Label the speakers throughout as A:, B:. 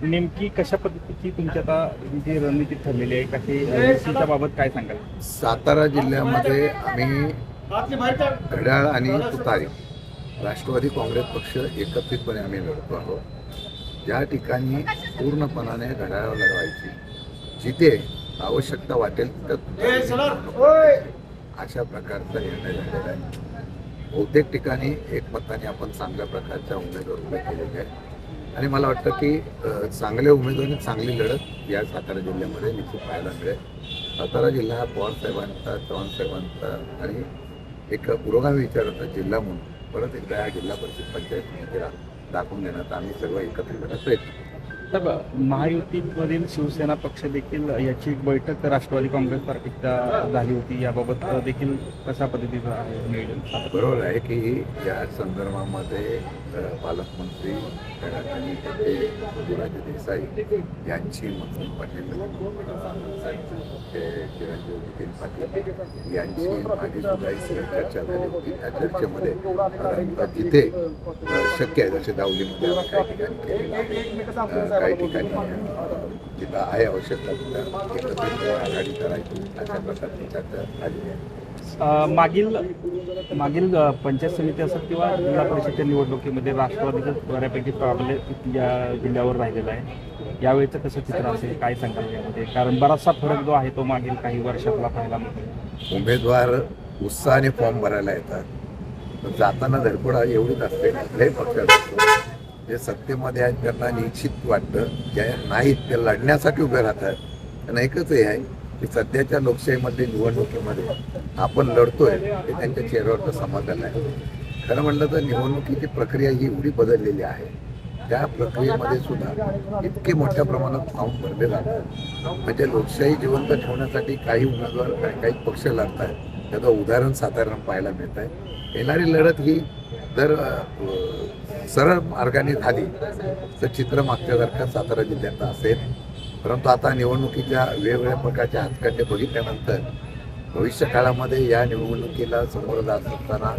A: नेमकी कशा पद्धतीची तुमची आता जी रणनीती ठरलेली आहे कशी बाबत काय सांगाल?
B: सातारा जिल्ह्यामध्ये आम्ही घड्याळ आणि तुतारी राष्ट्रवादी काँग्रेस पक्ष एकत्रितपणे आम्ही लढतो आहोत. ज्या ठिकाणी पूर्णपणाने घड्याळ लढवायची, जिथे आवश्यकता वाटेल तिथं अशा प्रकारचा निर्णय झालेला आहे. बहुतेक ठिकाणी एकमताने आपण चांगल्या प्रकारच्या उमेदवार उभे केलेले आहेत आणि मला वाटतं की चांगल्या उमेदवारांनी चांगली लढत या सातारा जिल्ह्यामध्ये निश्चित पाहायला मिळेल. सातारा जिल्हा हा पवार साहेबांचा, चव्हाण साहेबांचा आणि एक पुरोगामी विचाराचा जिल्हा म्हणून परत एकदा या जिल्हा परिषद पंचायत समितीला दाखवून देण्याचा आम्ही सर्व एकत्रित करण्याचा प्रयत्न करू.
A: तर महायुतीमधील शिवसेना पक्ष देखील याची एक बैठक राष्ट्रवादी काँग्रेस पार्टीच्या झाली होती. याबाबत देखील कशा पद्धतीचं आहे नियोजन?
B: बरोबर आहे की या संदर्भामध्ये पालकमंत्री आणि राजे देसाई यांची मनोज पाटील, चिरंजीव नितीन पाटील यांची माझी सुद्धा चर्चा झाली होती. त्या चर्चेमध्ये जिथे शक्य आहे जसे दावलीमध्ये काही ठिकाणी जिथं आहे आवश्यकता तिथं एकत्रित आघाडी करायची अशा प्रकारची चर्चा झाली आहे.
A: मागील पंचायत समिती असो किंवा जिल्हा परिषदेच्या निवडणुकीमध्ये राष्ट्रवादीचं बऱ्यापैकी प्राबल्य या जिल्ह्यावर राहिलेला आहे. यावेळेचं कसं चित्र असेल, काय सांगाल यामध्ये? कारण बराचसा फरक जो आहे तो मागील काही वर्षातला पाहायला मिळतो.
B: उमेदवार उत्साहाने फॉर्म भरायला येतात, जाताना धडपड एवढीच असते. कुठल्याही पक्षात असतो जे सत्तेमध्ये आहेत त्यांना निश्चित वाटतं, ज्या नाहीत ते लढण्यासाठी उभे राहतात. त्यांना एकच हे आहे की सध्याच्या लोकशाहीमध्ये निवडणुकीमध्ये आपण लढतोय हे त्यांच्या चेहऱ्यावरचं समाधान आहे. खरं म्हटलं तर निवडणुकीची प्रक्रिया ही एवढी बदललेली आहे, त्या प्रक्रियेमध्ये सुद्धा इतके मोठ्या प्रमाणात फॉर्म भरले जातात. म्हणजे लोकशाही जिवंत ठेवण्यासाठी काही उमेदवार काही पक्ष लढत आहेत. त्याचं उदाहरण साधारण पाहायला मिळत आहे. येणारी लढत ही जर सरळ मार्गाने झाली तर चित्र मागच्यासारखं सातारा जिल्ह्यात असेल. परंतु आता निवडणुकीच्या वेगवेगळ्या प्रकारच्या हातखंडे बघितल्यानंतर भविष्य काळामध्ये या निवडणुकीला समोर जात असताना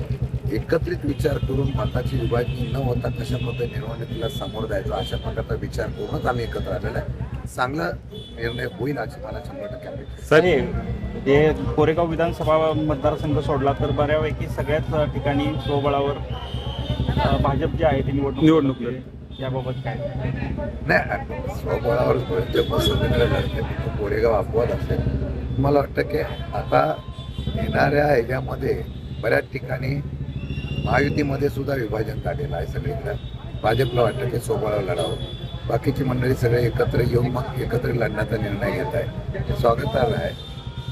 B: एकत्रित विचार करून मताची विभागणी न होता कशा पद्धतीने निवडणुकीला समोर जायचं अशा प्रकारचा विचार करूनच आम्ही एकत्र आलेला आहे. चांगला निर्णय होईल अशी मला 100% अपेक्षा आहे.
A: हे कोरेगाव विधानसभा मतदारसंघ सोडला तर बऱ्यापैकी सगळ्याच ठिकाणी स्वबळावर भाजप जे आहे ते निवडणूक याबाबत काय
B: नाही, स्वबळावर कोरेगाव अपवाद असेल. मला वाटतं की आता येणाऱ्या ह्याच्यामध्ये बऱ्याच ठिकाणी महायुतीमध्ये सुद्धा विभाजन झालेलं आहे. सगळीकडे भाजपला वाटतं की स्वबळावर लढावं, बाकीची मंडळी सगळे एकत्र येऊन मग एकत्र लढण्याचा निर्णय घेत आहे. हे स्वागतार्ह आहे.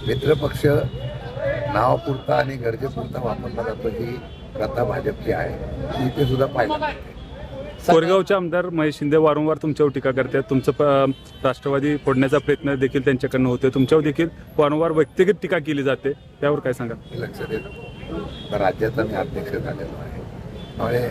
B: मित्रपक्ष नावापुरता आणि गरजेपुरता वापरला जातो ही प्रथा भाजपची आहे. इथे सुद्धा पाहिलं.
C: कोरेगावचे आमदार महेश शिंदे वारंवार तुमच्यावर टीका करतात. तुमचं राष्ट्रवादी फोडण्याचा प्रयत्न देखील त्यांच्याकडनं होते. तुमच्यावर देखील वारंवार व्यक्तिगत टीका केली जाते, त्यावर काय सांगा?
B: लक्ष देतो. राज्याचा मी अध्यक्ष झालेलो आहे, त्यामुळे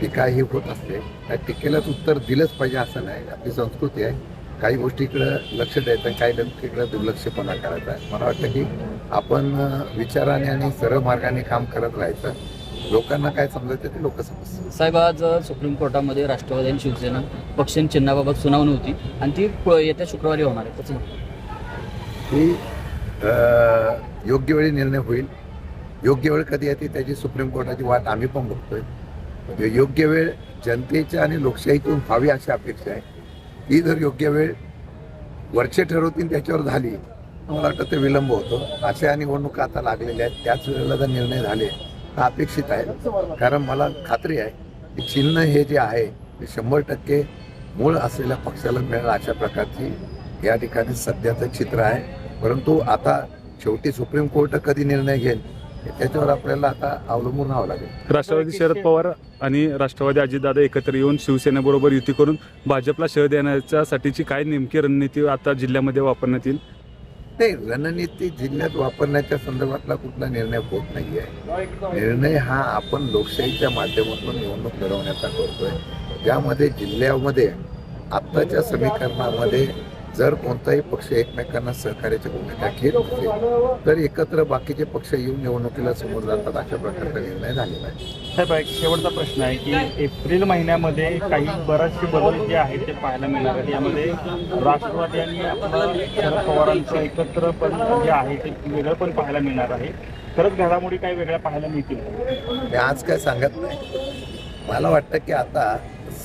B: टीका ही होत असते. त्या टीकेलाच उत्तर दिलंच पाहिजे असं नाही. आपली संस्कृती आहे. काही गोष्टीकडं लक्ष द्यायचं, काही गोष्टीकडं दुर्लक्षपणा करायचा आहे. मला वाटतं की आपण विचाराने आणि सरळ मार्गाने काम करत राहायचं. लोकांना काय समजायचं ते लोक समजतात.
D: साहेब, आज सुप्रीम कोर्टामध्ये राष्ट्रवादी आणि शिवसेना पक्ष चिन्हाबाबत सुनावणी होती आणि ती येत्या शुक्रवारी होणार आहे. त्याचं
B: ही योग्य वेळी निर्णय होईल. योग्य वेळ कधी येते त्याची सुप्रीम कोर्टाची वाट आम्ही पण बघतोय. योग्य वेळ जनतेच्या आणि लोकशाहीतून व्हावी अशी अपेक्षा आहे. ही जर योग्य वेळ वर्षे ठरवतील त्याच्यावर झाली मला वाटतं ते विलंब होतो. अशा निवडणुका आता लागलेल्या आहेत. त्याच वेळेला जर निर्णय झाले तर अपेक्षित आहे. कारण मला खात्री आहे की चिन्ह हे जे आहे ते 100% मूळ असलेल्या पक्षाला मिळेल अशा प्रकारची या ठिकाणी सध्याचं चित्र आहे. परंतु आता शेवटी सुप्रीम कोर्ट कधी निर्णय घेईल त्याच्यावर आपल्याला आता अवलंबून राहावं लागेल.
C: राष्ट्रवादी शरद पवार आणि राष्ट्रवादी अजितदादा एकत्र येऊन शिवसेनेबरोबर युती करून भाजपला शह देण्यासाठीची काय नेमकी रणनीती आता जिल्ह्यामध्ये वापरण्यात येईल?
B: नाही, रणनीती जिल्ह्यात वापरण्याच्या संदर्भातला कुठला निर्णय होत नाही आहे. निर्णय हा आपण लोकशाहीच्या माध्यमातून निवडणूक लढवण्याचा करतोय, ज्यामध्ये जिल्ह्यामध्ये आत्ताच्या समीकरणामध्ये जर कोणताही पक्ष एकमेकांना सहकार्याची भूमिका घेत नसेल तर एकत्र बाकीचे पक्ष येऊन निवडणुकीला समोर जातात, अशा प्रकारचा निर्णय झालेला आहे.
A: साहेब एक शेवटचा प्रश्न आहे की एप्रिल महिन्यामध्ये काही बरेचसे बदल जे आहेत ते पाहायला मिळणार आहेत. यामध्ये राष्ट्रवादी आणि आपलं शरद पवारांचं एकत्र पण जे आहे ते वेगळं पण पाहायला मिळणार आहे. खरंच घडामोडी काही वेगळ्या पाहायला मिळतील.
B: मी आज काय सांगत नाही. मला वाटतं की आता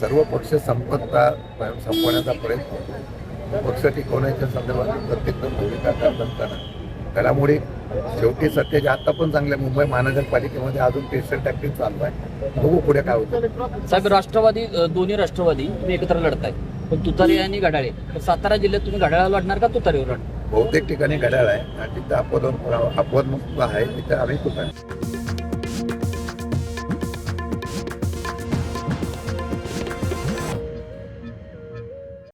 B: सर्व पक्ष संपवण्याचा प्रयत्न होतो. पक्ष टिकवण्याच्या संदर्भात प्रत्येक भूमिका करत असताना घडामोडी शेवटी सत्याच्या आता पण चांगल्या मुंबई महानगरपालिकेमध्ये अजून टेस्टर टॅक्टिंग चालू आहे. बघू पुढे काय होतं.
D: साहेब राष्ट्रवादी दोन्ही राष्ट्रवादी तुम्ही एकत्र लढताय, पण तुतारी आणि घड्याळे. तर सातारा जिल्ह्यात तुम्ही घड्याळाला लढणार का तुतारीवर लढणार?
B: बहुतेक ठिकाणी घड्याळ आहे आणि जिथं अपवाद आहे तिथं आम्ही कुठं